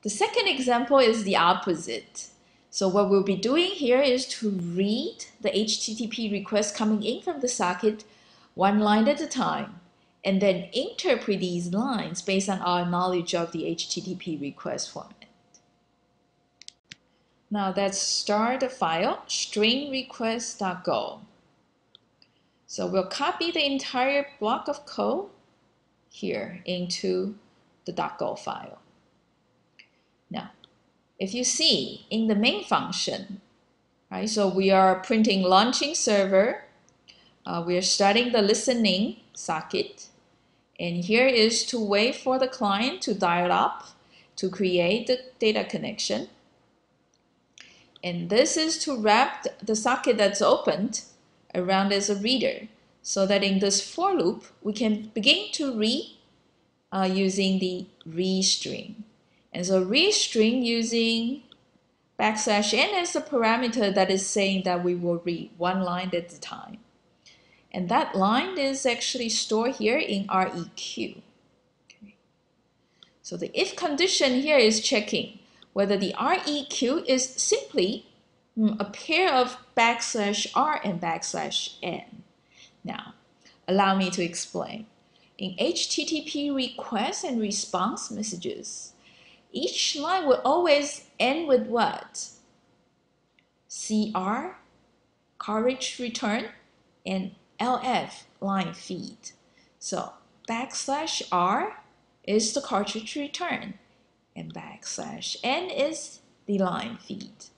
The second example is the opposite. So what we'll be doing here is to read the HTTP request coming in from the socket one line at a time, and then interpret these lines based on our knowledge of the HTTP request format. Now let's start the file, stringrequest.go. So we'll copy the entire block of code here into the .go file. Now, if you see in the main function, right, so we are printing launching server, we are starting the listening socket, and here is to wait for the client to dial up to create the data connection. And this is to wrap the socket that's opened around as a reader, so that in this for loop, we can begin to read using the read string. And so read string using \n as a parameter that is saying that we will read one line at a time. And that line is actually stored here in REQ. Okay. So the if condition here is checking whether the REQ is simply a pair of \r and \n. Now, allow me to explain. In HTTP request and response messages, each line will always end with what? CR, cartridge return, and LF, line feed. So \r is the cartridge return, and \n is the line feed.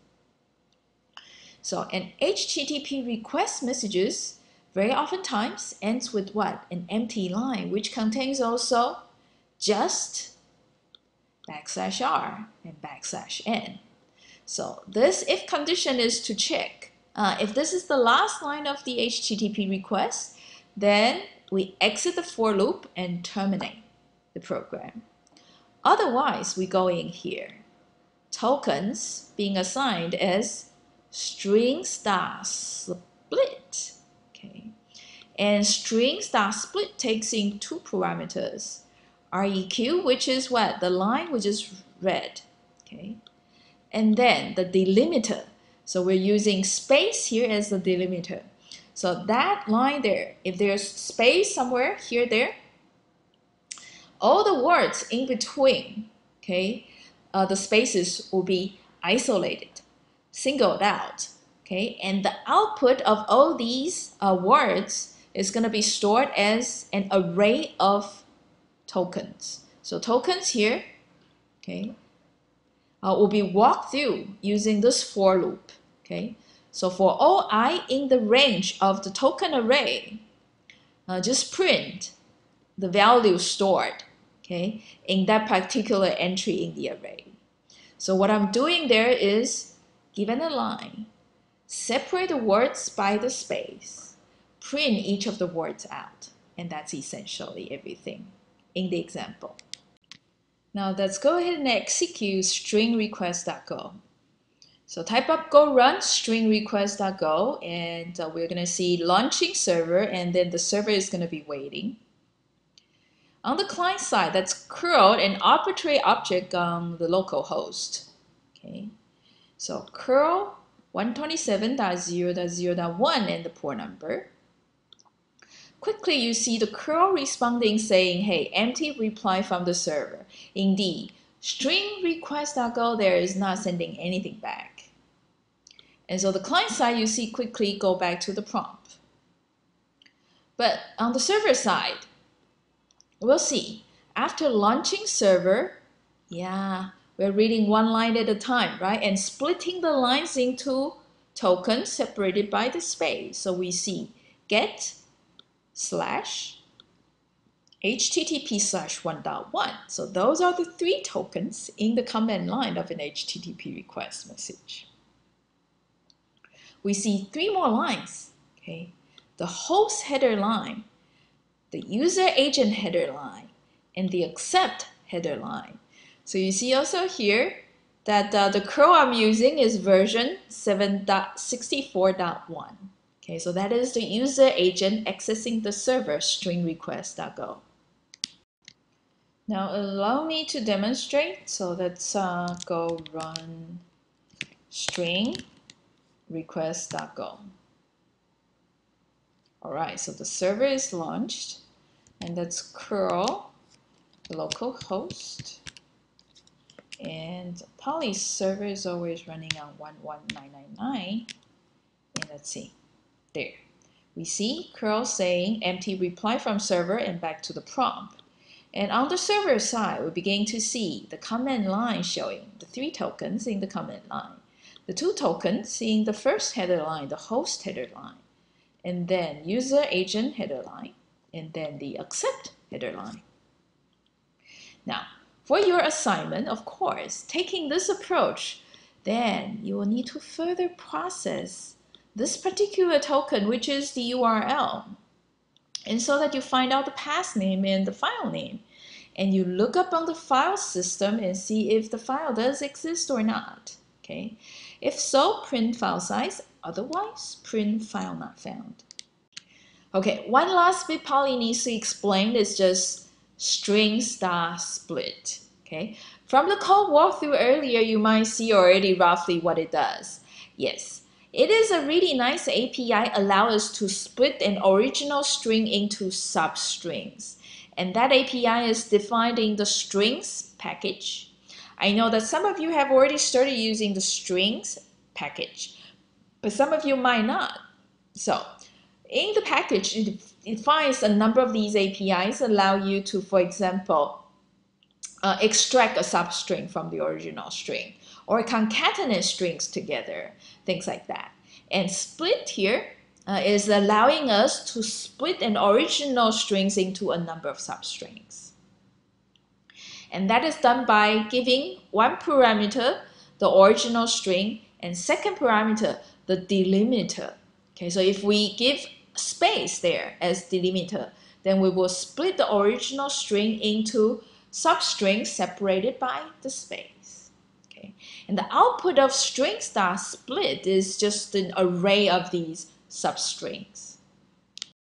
So an HTTP request messages very oftentimes ends with what? An empty line, which contains also just \r and \n. So this if condition is to check. If this is the last line of the HTTP request, then we exit the for loop and terminate the program. Otherwise, we go in here. Tokens being assigned as Stringstarsplit. Okay. And Stringstarsplit takes in two parameters. REQ, which is what? The line we just read. Okay. And then the delimiter. So we're using space here as the delimiter. So that line there, if there's space somewhere here, there, all the words in between, okay, the spaces will be isolated, singled out, okay, and the output of all these words is going to be stored as an array of tokens. So tokens here, okay, will be walked through using this for loop, okay. So for all I in the range of the token array, just print the value stored, okay, in that particular entry in the array. So what I'm doing there is, given a line, separate the words by the space, print each of the words out, and that's essentially everything in the example. Now let's go ahead and execute stringrequest.go. So type up go run stringrequest.go, and we're going to see launching server, and then the server is going to be waiting. On the client side, that's curl an arbitrary object on the local host. Okay, so curl 127.0.0.1 and the port number. Quickly, you see the curl responding saying, hey, empty reply from the server. Indeed, stringrequest.go there is not sending anything back. And so the client side, you see quickly go back to the prompt. But on the server side, we'll see. After launching server, yeah, we're reading one line at a time, right? And splitting the lines into tokens separated by the space. So we see get /http/1.1. So those are the three tokens in the command line of an HTTP request message. We see three more lines, okay? The host header line, the user agent header line, and the accept header line. So you see also here that the curl I'm using is version 7.64.1. Okay, so that is the user agent accessing the server stringrequest.go. Now allow me to demonstrate. So let's go run string request.go. All right, so the server is launched, and let's curl localhost, and Poly server is always running on 11999, and let's see, there. We see curl saying empty reply from server and back to the prompt. And on the server side, we begin to see the command line showing the 3 tokens in the command line, the 2 tokens in the first header line, the host header line, and then user agent header line, and then the accept header line. Now, for your assignment, of course, taking this approach, then you will need to further process this particular token, which is the URL. And so that you find out the path name and the file name. And you look up on the file system and see if the file does exist or not. Okay? If so, print file size. Otherwise, print file not found. Okay, one last bit Polly needs to explain is just Stringstarsplit. Okay? From the code walkthrough earlier, you might see already roughly what it does. Yes. It is a really nice API, allows us to split an original string into substrings. And that API is defined in the strings package. I know that some of you have already started using the strings package, but some of you might not. So in the package, it defines a number of these APIs, allow you to, for example, extract a substring from the original string, or concatenate strings together, things like that. And split here is allowing us to split an original strings into a number of substrings. And that is done by giving one parameter, the original string, and second parameter, the delimiter. Okay, so if we give space there as delimiter, then we will split the original string into substrings separated by the space. Okay, and the output of Stringstarsplit is just an array of these substrings.